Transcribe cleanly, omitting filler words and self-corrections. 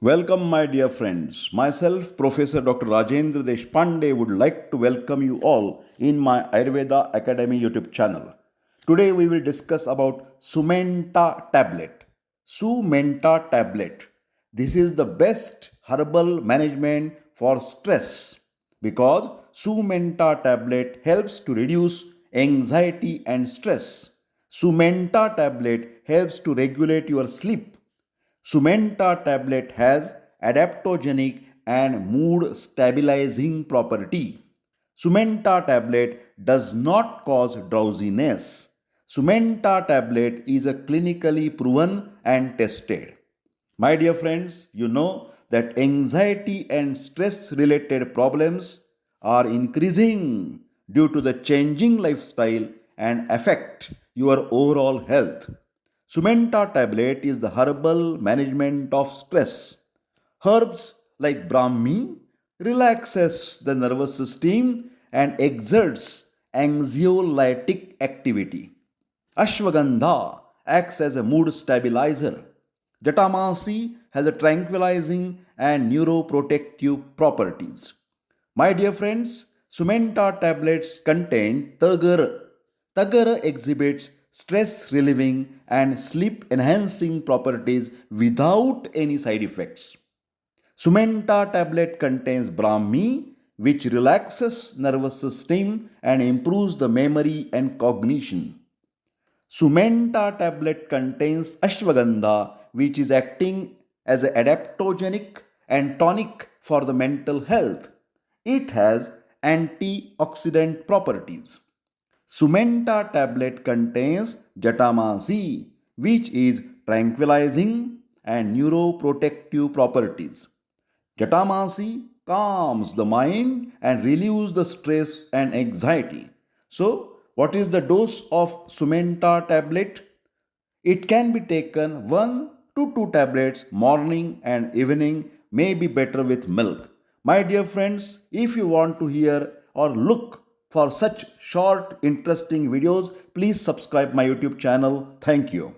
Welcome, my dear friends. Myself, Professor Dr. Rajendra Deshpande, would like to welcome you all in my Ayurveda Academy YouTube channel. Today, we will discuss about Sumenta tablet. Sumenta tablet. This is the best herbal management for stress because Sumenta tablet helps to reduce anxiety and stress. Sumenta tablet helps to regulate your sleep. Sumenta tablet has adaptogenic and mood stabilizing property. Sumenta tablet does not cause drowsiness. Sumenta tablet is a clinically proven and tested. My dear friends, you know that anxiety and stress related problems are increasing due to the changing lifestyle and affect your overall health. Sumenta tablet is the herbal management of stress. Herbs like Brahmi relaxes the nervous system and exerts anxiolytic activity. Ashwagandha acts as a mood stabilizer. Jatamasi has a tranquilizing and neuroprotective properties. My dear friends, Sumenta tablets contain Tagar. Tagar exhibits stress relieving and sleep enhancing properties without any side effects. Sumenta tablet contains Brahmi, which relaxes nervous system and improves the memory and cognition. Sumenta tablet contains ashwagandha, which is acting as an adaptogenic and tonic for the mental health. It has antioxidant properties. Sumenta tablet contains Jatamasi, which is tranquilizing and neuroprotective properties. Jatamasi calms the mind and relieves the stress and anxiety. So, what is the dose of Sumenta tablet? It can be taken 1 to 2 tablets morning and evening, may be better with milk. My dear friends, if you want to hear or look for such short interesting videos, please subscribe my YouTube channel. Thank you.